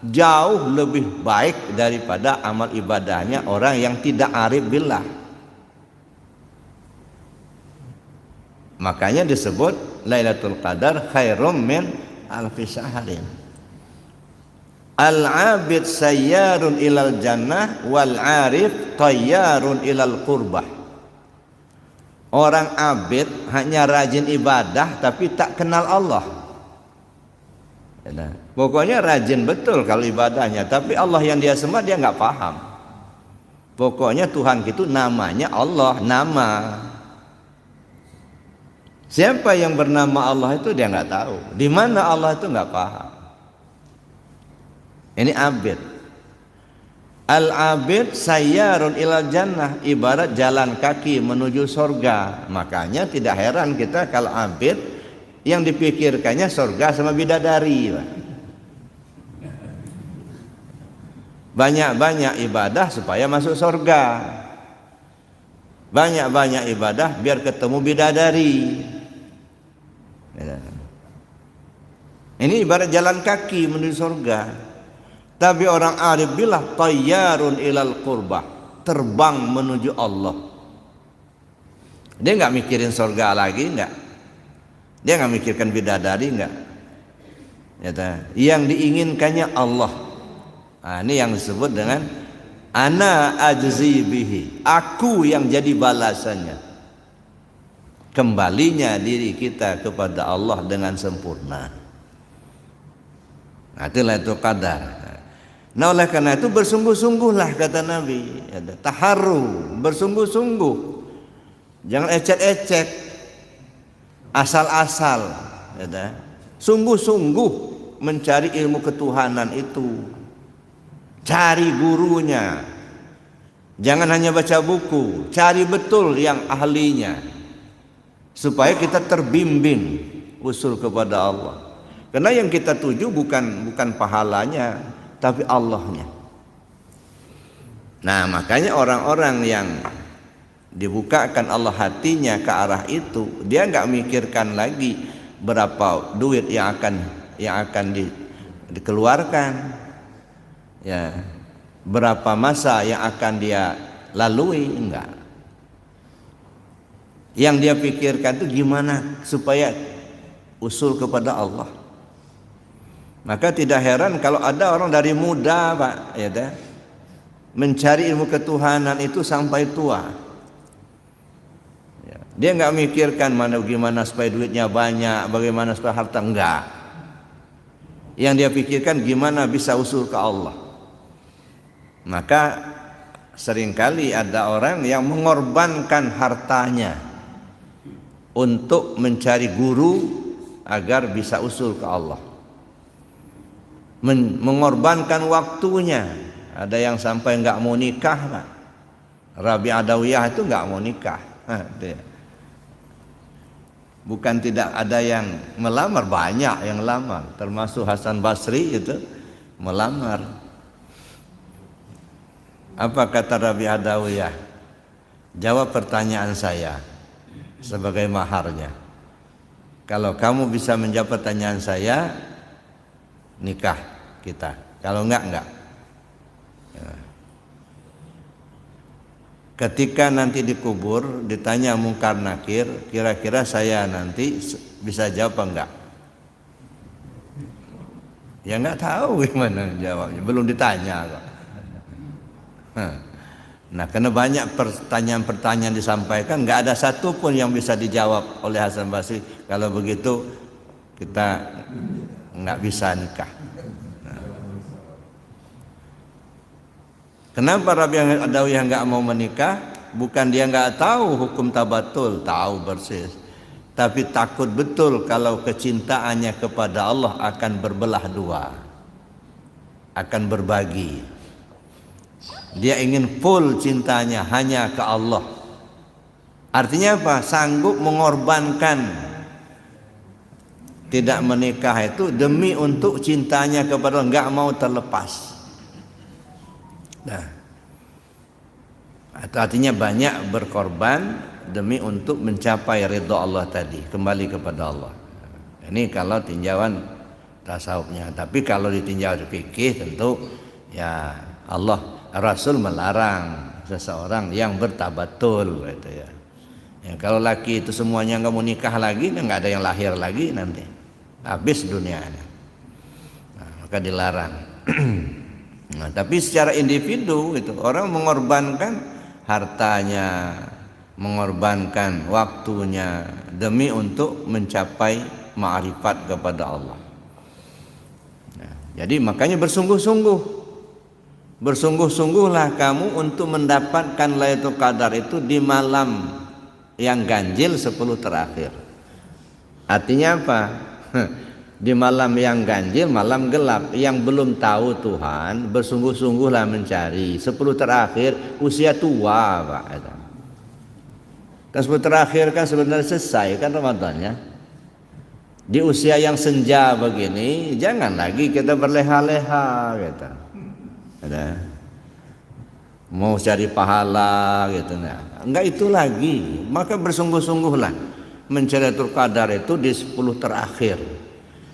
jauh lebih baik daripada amal ibadahnya orang yang tidak arif billah. Makanya disebut Lailatul Qadar khairum min alfi syahrin. Al-abid sayyarun ilal jannah wal arif tayyarun ilal qurbah. Orang abid hanya rajin ibadah tapi tak kenal Allah. Pokoknya rajin betul kalau ibadahnya, tapi Allah yang dia sembah dia nggak paham. Pokoknya Tuhan itu namanya Allah, nama. Siapa yang bernama Allah itu dia nggak tahu. Di mana Allah itu nggak paham. Ini abid. Al-abid sayyarun ilal jannah, ibarat jalan kaki menuju surga. Makanya tidak heran kita kalau abid yang dipikirkannya surga sama bidadari. Banyak-banyak ibadah supaya masuk surga. Banyak-banyak ibadah biar ketemu bidadari. Ini ibarat jalan kaki menuju surga. Tapi orang arif billah tayyarun ilal qurbah, terbang menuju Allah. Dia nggak mikirin surga lagi, nggak. Dia nggak mikirkan bidadari, nggak. Yang diinginkannya Allah. Nah, ini yang disebut dengan ana ajzi bihi, aku yang jadi balasannya. Kembalinya diri kita kepada Allah dengan sempurna. Nah, itulah itu qadar. Nah oleh karena itu bersungguh-sungguhlah kata Nabi, taharru, bersungguh-sungguh, jangan ecek-ecek, asal-asal, sungguh-sungguh mencari ilmu ketuhanan itu, cari gurunya, jangan hanya baca buku, cari betul yang ahlinya, supaya kita terbimbing usul kepada Allah. Karena yang kita tuju bukan pahalanya, tapi Allahnya. Nah makanya orang-orang yang dibukakan Allah hatinya ke arah itu, dia nggak mikirkan lagi berapa duit yang akan dikeluarkan, ya, berapa masa yang akan dia lalui, enggak. Yang dia pikirkan itu gimana supaya usul kepada Allah. Maka tidak heran kalau ada orang dari muda Pak, mencari ilmu ketuhanan itu sampai tua. Dia nggak mikirkan gimana supaya duitnya banyak, bagaimana supaya harta, enggak. Yang dia pikirkan gimana bisa usul ke Allah. Maka seringkali ada orang yang mengorbankan hartanya untuk mencari guru agar bisa usul ke Allah. Mengorbankan waktunya. Ada yang sampai nggak mau nikah, Pak. Rabi Adawiyah itu nggak mau nikah. Bukan tidak ada yang melamar, banyak yang melamar, termasuk Hasan Basri itu melamar. Apa kata Rabi Adawiyah? Jawab pertanyaan saya sebagai maharnya. Kalau kamu bisa menjawab pertanyaan saya, nikah kita. Kalau enggak. Ketika nanti dikubur, ditanya mungkar nakir, kira-kira saya nanti Bisa jawab apa enggak? Ya enggak tahu gimana jawabnya, belum ditanya kok. Nah, karena banyak pertanyaan-pertanyaan disampaikan, enggak ada satu pun yang bisa dijawab oleh Hasan Basri. Kalau begitu kita enggak bisa nikah. Kenapa Rabi' Adawiyah enggak mau menikah? Bukan dia enggak tahu hukum tabatul, tahu persis. Tapi takut betul kalau kecintaannya kepada Allah akan berbelah dua, akan berbagi. Dia ingin full cintanya hanya ke Allah. Artinya apa? Sanggup mengorbankan tidak menikah itu demi untuk cintanya kepada Allah, enggak mau terlepas. Nah, artinya banyak berkorban demi untuk mencapai ridha Allah tadi, kembali kepada Allah. Ini kalau tinjauan tasawufnya. Tapi kalau ditinjau fikih tentu ya Allah Rasul melarang seseorang yang bertabatul gitu ya. Ya kalau laki itu semuanya nggak mau nikah lagi, nggak ada yang lahir lagi nanti, habis dunianya. Nah, maka dilarang. Nah, tapi secara individu itu orang mengorbankan hartanya, mengorbankan waktunya demi untuk mencapai ma'rifat kepada Allah. Nah, jadi makanya bersungguh-sungguhlah kamu untuk mendapatkan Lailatul Qadar itu di malam yang ganjil 10 terakhir. Artinya apa? Di malam yang ganjil, malam gelap, yang belum tahu Tuhan, bersungguh-sungguhlah mencari. 10 terakhir usia tua, Pak. Kan 10 terakhir kan sebenarnya selesai kan Ramadannya. Di usia yang senja begini, jangan lagi kita berleha-leha gitu. Ada mau cari pahala gitu, nah. Enggak itu lagi. Maka bersungguh-sungguhlah mencari Lailatul Qadar itu di 10 terakhir.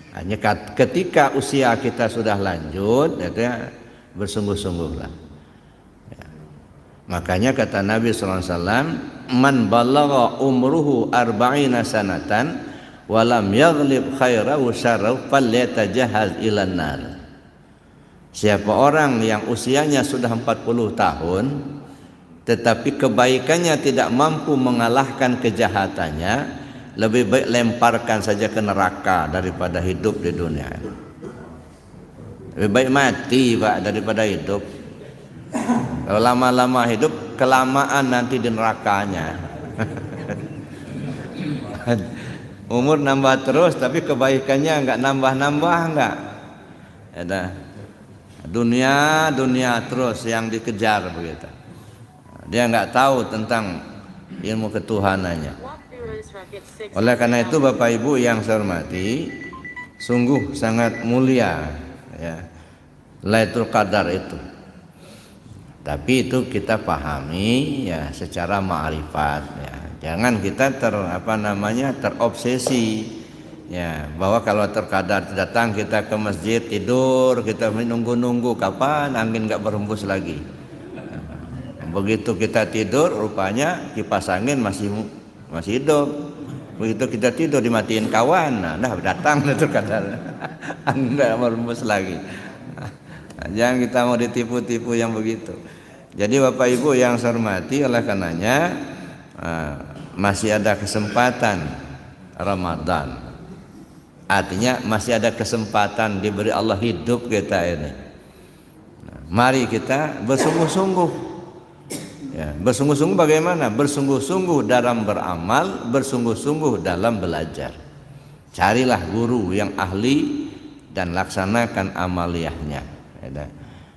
Hanya ketika usia kita sudah lanjut, ya, bersungguh-sungguhlah. Ya. Makanya kata Nabi SAW, man balagha umruhu arba'ina sanatan walam yaghlib khairahu syarrahu falyatajahhaz ilan nar. Siapa orang yang usianya sudah 40 tahun tetapi kebaikannya tidak mampu mengalahkan kejahatannya, lebih baik lemparkan saja ke neraka daripada hidup di dunia. Lebih baik mati, Pak, daripada hidup. Kalau lama-lama hidup, kelamaan nanti di nerakanya. Umur nambah terus tapi kebaikannya enggak nambah-nambah, enggak. Ada dunia terus yang dikejar begitu. Dia enggak tahu tentang ilmu ketuhanannya. Oleh karena itu Bapak Ibu yang saya hormati, sungguh sangat mulia ya Lailatul Qadar itu. Tapi itu kita pahami ya secara ma'rifat ya. Jangan kita terobsesi ya bahwa kalau terkadar datang kita ke masjid tidur, kita menunggu-nunggu kapan angin enggak berhembus lagi. Begitu kita tidur rupanya kipas angin masih hidup. Begitu kita tidur dimatiin kawan, nah datang terkadar angin enggak berhembus lagi. Jangan kita mau ditipu-tipu yang begitu. Jadi Bapak Ibu yang saya hormati, oleh karenanya masih ada kesempatan Ramadan. Artinya masih ada kesempatan diberi Allah hidup kita ini. Mari kita bersungguh-sungguh. Ya, bersungguh-sungguh bagaimana? Bersungguh-sungguh dalam beramal, bersungguh-sungguh dalam belajar. Carilah guru yang ahli dan laksanakan amaliyahnya.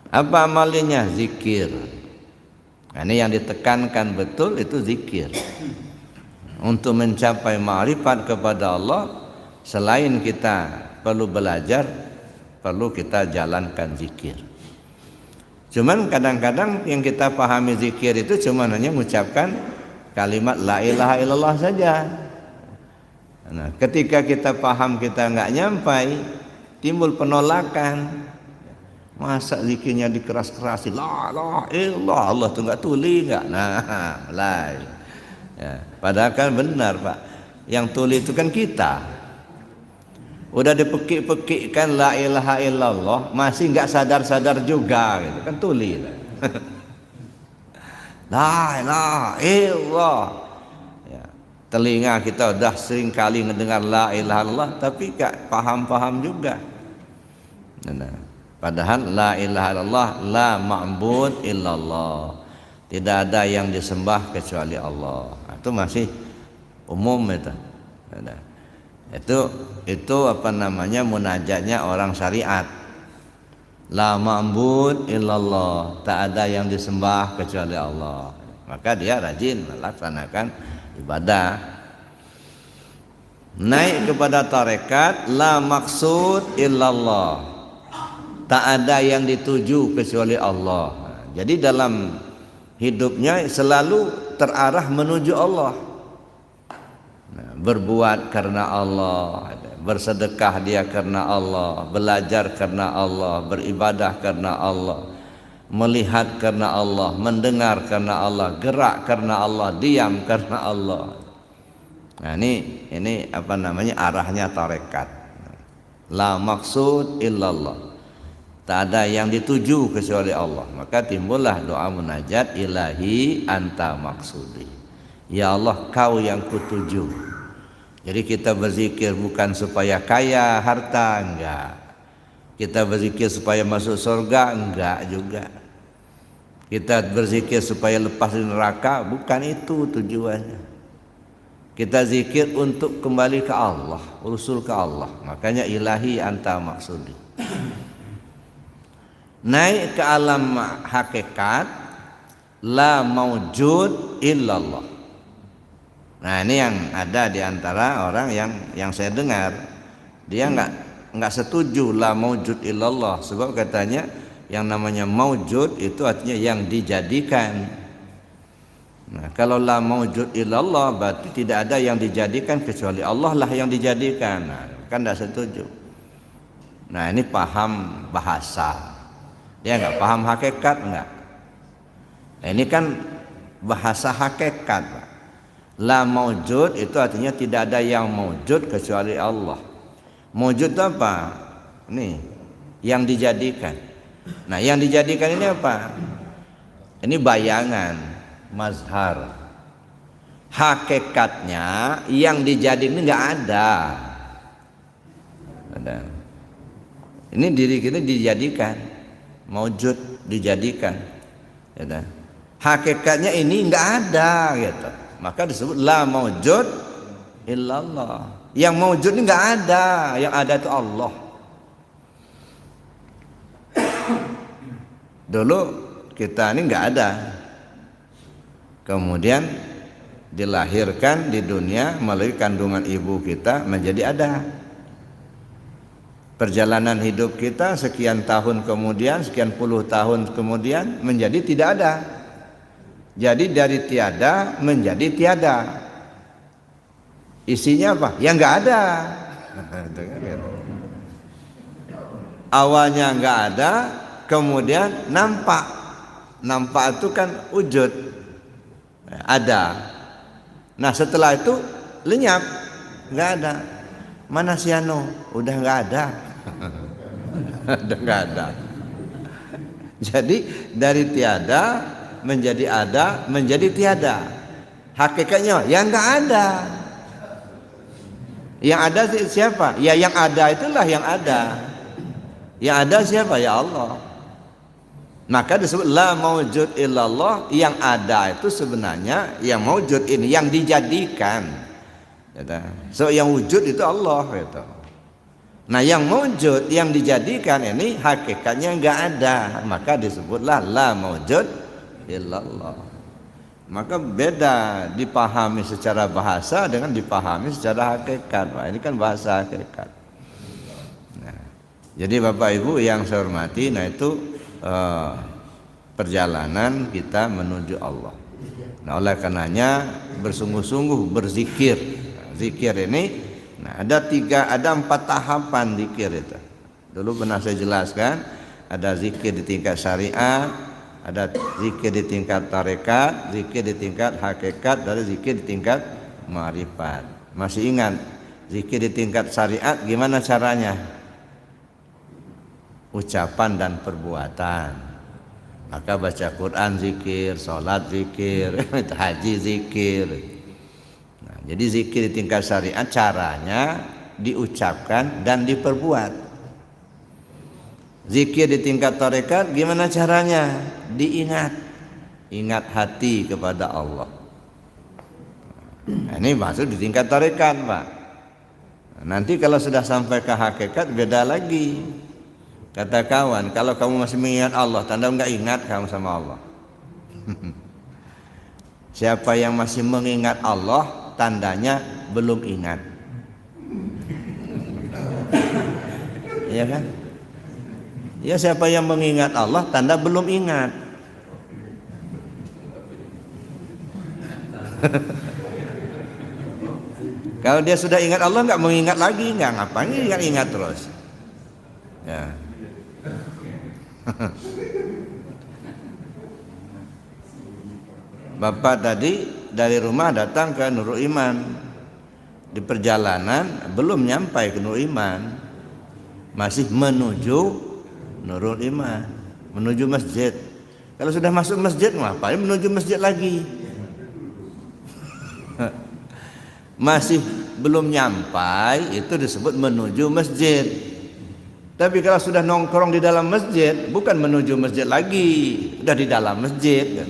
Apa amaliyahnya? Zikir. Nah, ini yang ditekankan betul itu zikir. Untuk mencapai ma'rifat kepada Allah, selain kita perlu belajar, perlu kita jalankan zikir. Cuman kadang-kadang yang kita pahami zikir itu cuma hanya mengucapkan kalimat la ilaha illallah saja. Nah, ketika kita paham kita enggak nyampai, timbul penolakan. Masa zikirnya dikeras-kerasi, la ilaha illallah, Allah itu enggak tuli enggak? Nah, lah. Ya, padahal kan benar, Pak. Yang tuli itu kan kita. Udah dipekik-pekikkan la ilaha illallah, masih nggak sadar-sadar juga gitu kan, tuli. La ilaha illallah. Ya, telinga kita udah sering kali mendengar la ilaha illallah tapi nggak paham-paham juga. Nah, padahal la ilaha illallah la ma'bud illallah. Tidak ada yang disembah kecuali Allah. Itu masih umum itu. Itu apa namanya, munajatnya orang syariat. La ma'bud illallah, tak ada yang disembah kecuali Allah. Maka dia rajin melaksanakan ibadah. Naik kepada tarekat, la maksud illallah, tak ada yang dituju kecuali Allah. Jadi dalam hidupnya selalu terarah menuju Allah. Berbuat karena Allah, bersedekah dia karena Allah, belajar karena Allah, beribadah karena Allah, melihat karena Allah, mendengar karena Allah, gerak karena Allah, diam karena Allah. Nah ini apa namanya, arahnya tarekat. La maksud illallah, tak ada yang dituju kecuali Allah. Maka timbullah doa munajat, ilahi anta maksudi, ya Allah kau yang kutuju. Jadi kita berzikir bukan supaya kaya harta, enggak. Kita berzikir supaya masuk surga, enggak juga. Kita berzikir supaya lepas dari neraka, bukan itu tujuannya. Kita zikir untuk kembali ke Allah, usul ke Allah. Makanya ilahi anta maksudi. Naik ke alam hakikat, la maujud illallah. Nah ini yang ada di antara orang yang saya dengar, dia nggak setuju la maujud illallah, sebab katanya yang namanya maujud itu artinya yang dijadikan. Nah kalau la maujud illallah berarti tidak ada yang dijadikan kecuali Allah lah yang dijadikan. Nah, kan nggak setuju. Nah ini paham bahasa, dia nggak paham hakikat enggak. Nah, ini kan bahasa hakikat, Pak. La maujud itu artinya tidak ada yang maujud kecuali Allah. Maujud itu apa? Ini yang dijadikan. Nah yang dijadikan ini apa? Ini bayangan, mazhar. Hakikatnya yang dijadikan ini nggak ada. Ini diri kita dijadikan, maujud dijadikan. Hakikatnya ini nggak ada gitu. Maka disebut la maujud illallah. Yang maujud ini nggak ada, yang ada itu Allah. Dulu kita ini nggak ada, kemudian dilahirkan di dunia melalui kandungan ibu kita menjadi ada. Perjalanan hidup kita sekian tahun kemudian, sekian puluh tahun kemudian menjadi tidak ada. Jadi dari tiada menjadi tiada. Isinya apa? Ya nggak ada. Awalnya nggak ada, kemudian nampak. Nampak itu kan wujud, ada. Nah setelah itu lenyap, nggak ada. Mana si Ano? Udah nggak ada. Udah nggak ada. Jadi dari tiada menjadi ada, menjadi tiada. Hakikatnya yang nggak ada. Yang ada siapa? Ya yang ada itulah yang ada. Yang ada siapa? Ya Allah. Maka disebut la maujud illallah. Yang ada itu sebenarnya yang maujud ini, yang dijadikan. So yang wujud itu Allah gitu. Nah yang maujud, yang dijadikan ini hakikatnya nggak ada. Maka disebutlah la maujud illallah. Maka beda dipahami secara bahasa dengan dipahami secara hakikat. Wah, ini kan bahasa hakikat. Nah, jadi Bapak Ibu yang saya hormati, nah itu perjalanan kita menuju Allah. Nah oleh karenanya bersungguh-sungguh berzikir. Nah, zikir ini, nah ada 4 tahapan zikir itu. Dulu pernah saya jelaskan, ada zikir di tingkat syariat, ada zikir di tingkat tarekat, zikir di tingkat hakikat, dan zikir di tingkat ma'rifat. Masih ingat Zikir di tingkat syariat gimana caranya? Ucapan dan perbuatan. Maka baca Quran zikir, sholat zikir, haji zikir. Nah, jadi zikir di tingkat syariat caranya diucapkan dan diperbuat. Zikir di tingkat tarekat gimana caranya? Diingat. Ingat hati kepada Allah. Nah, ini maksud di tingkat tarekat, Pak. Nanti kalau sudah sampai ke hakikat beda lagi. Kata kawan, kalau kamu masih mengingat Allah, tanda enggak ingat kamu sama Allah. Siapa yang masih mengingat Allah, tandanya belum ingat. Iya kan? Ya, siapa yang mengingat Allah, tanda belum ingat. Kalau dia sudah ingat Allah, nggak mengingat lagi, nggak ngapain ingat terus. Ya. Bapak tadi dari rumah datang ke Nurul Iman. Di perjalanan belum nyampai ke Nurul Iman, masih menuju Nurul Iman, menuju masjid. Kalau sudah masuk masjid, ngapain menuju masjid lagi? Masih belum nyampai, itu disebut menuju masjid. Tapi kalau sudah nongkrong di dalam masjid, bukan menuju masjid lagi, sudah di dalam masjid.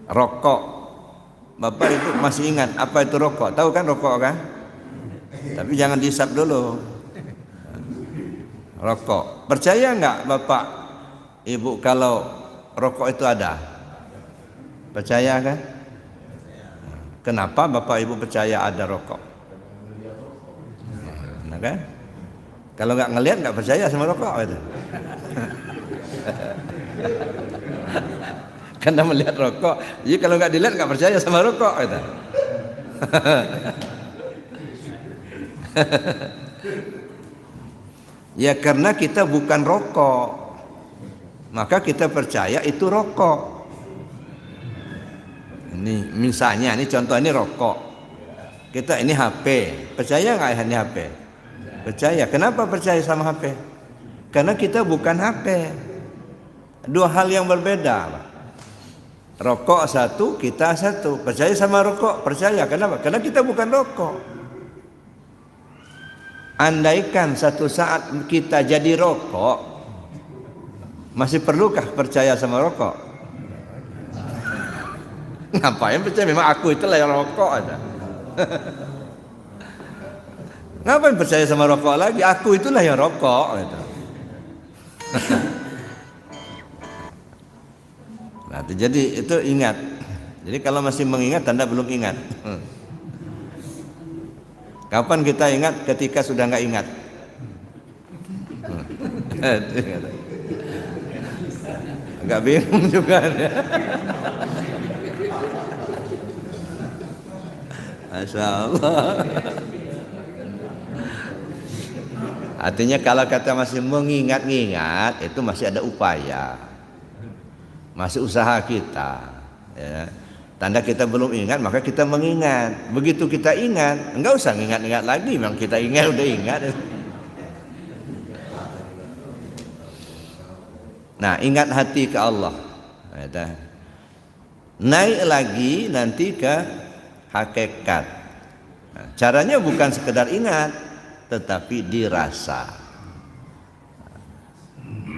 Rokok, Bapak Ibu masih ingat apa itu rokok? Tahu kan rokok kan? Tapi jangan dihisap dulu. Rokok, percaya nggak Bapak Ibu kalau rokok itu ada? Percaya kan? Kenapa Bapak Ibu percaya ada rokok? Nah kan? Kalau nggak ngelihat nggak percaya sama rokok itu. Karena melihat rokok, jadi kalau nggak dilihat nggak percaya sama rokok itu. Ya karena kita bukan rokok, maka kita percaya itu rokok. Ini misalnya, ini contoh ini rokok. Kita ini HP, percaya nggak ini HP? Percaya. Kenapa percaya sama HP? Karena kita bukan HP. Dua hal yang berbeda. Rokok satu, kita satu. Percaya sama rokok? Percaya. Kenapa? Karena kita bukan rokok. Andaikan satu saat kita jadi rokok, masih perlukah percaya sama rokok? Ngapain percaya? Memang aku itulah yang rokok ada. Ngapain percaya sama rokok lagi? Aku itulah yang rokok gitu. Nah, jadi itu ingat. Jadi kalau masih mengingat, tanda belum ingat. Kapan kita ingat? Ketika sudah nggak ingat. Agak bingung juga. Masya Allah. Artinya kalau kata masih mengingat-ingat, itu masih ada upaya, masih usaha kita. Ya. Tanda kita belum ingat, maka kita mengingat. Begitu kita ingat, enggak usah ingat-ingat lagi. Memang kita ingat, udah ingat. Nah, ingat hati ke Allah. Naik lagi nanti ke hakikat. Nah, caranya bukan sekedar ingat, tetapi dirasa.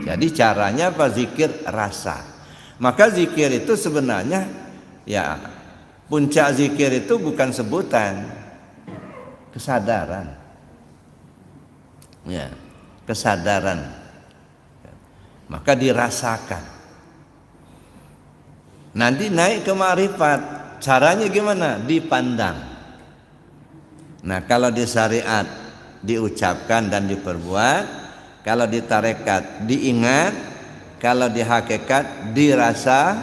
Jadi caranya apa? Zikir rasa. Maka zikir itu sebenarnya, ya, puncak zikir itu bukan sebutan, kesadaran. Ya, kesadaran. Maka dirasakan. Nanti naik ke ma'rifat. Caranya gimana? Dipandang. Nah, kalau di syariat diucapkan dan diperbuat, kalau di tarekat diingat, kalau di hakikat dirasa,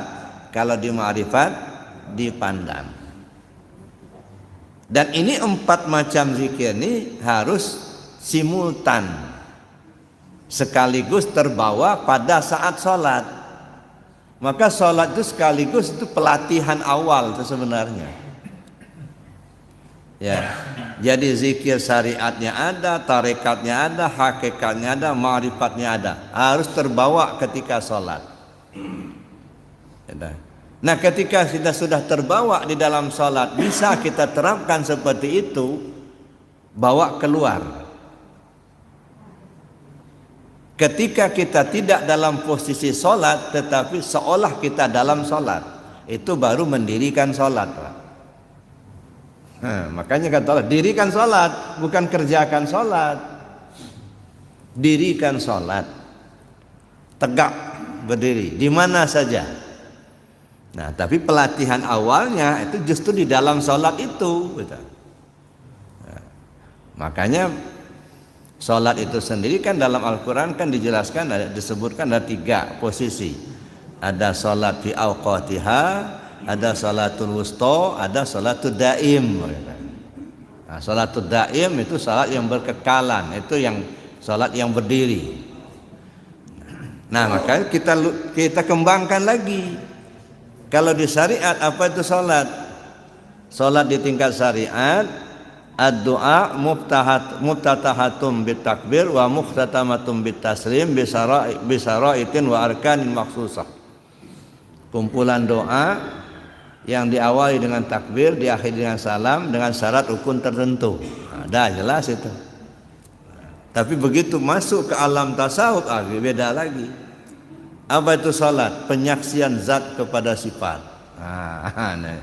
kalau di ma'rifat dipandang. Dan ini 4 macam zikir ini harus simultan, sekaligus terbawa pada saat sholat. Maka sholat itu sekaligus itu pelatihan awal itu sebenarnya. Ya. Jadi zikir syariatnya ada, tarekatnya ada, hakikatnya ada, ma'rifatnya ada. Harus terbawa ketika sholat. Nah, ketika kita sudah terbawa di dalam sholat, bisa kita terapkan seperti itu, bawa keluar. Ketika kita tidak dalam posisi sholat, tetapi seolah kita dalam sholat, itu baru mendirikan sholat, Pak. Nah, makanya kata Allah, dirikan sholat, bukan kerjakan sholat. Dirikan sholat, tegak berdiri, di mana saja. Nah, tapi pelatihan awalnya itu justru di dalam sholat itu. Nah, makanya sholat itu sendiri kan dalam Al-Quran kan dijelaskan, disebutkan ada 3 posisi. Ada sholat fi awqatiha, ada sholatul wusta, ada sholatul daim. Nah, sholatul daim itu sholat yang berkekalan, itu yang sholat yang berdiri. Nah, maka kita kembangkan lagi. Kalau di syariat apa itu sholat? Sholat di tingkat syariat, ad-du'a muftatahatum bitakbir wa mukhtatamatum bitaslim bisara'itin wa arkanin maksusah. Kumpulan doa yang diawali dengan takbir, diakhiri dengan salam, dengan syarat rukun tertentu. Ada jelas itu. Tapi begitu masuk ke alam tasawuf, beda lagi. Apa itu salat? Penyaksian zat kepada sifat. Nah,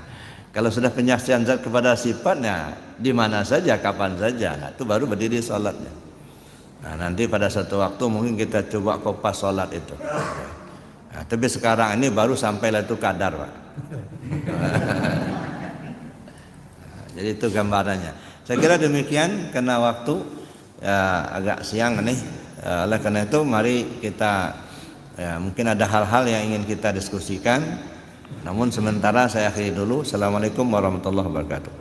kalau sudah penyaksian zat kepada sifatnya, di mana saja, kapan saja, nah, itu baru berdiri salatnya. Nah, nanti pada satu waktu mungkin kita coba kopas salat itu. Nah, tapi sekarang ini baru sampai Lailatul Qadar, Pak. Jadi itu gambarannya. Saya kira demikian karena waktu ya, agak siang nih. Oleh karena itu mari kita mungkin ada hal-hal yang ingin kita diskusikan. Namun sementara saya akhiri dulu. Assalamualaikum warahmatullahi wabarakatuh.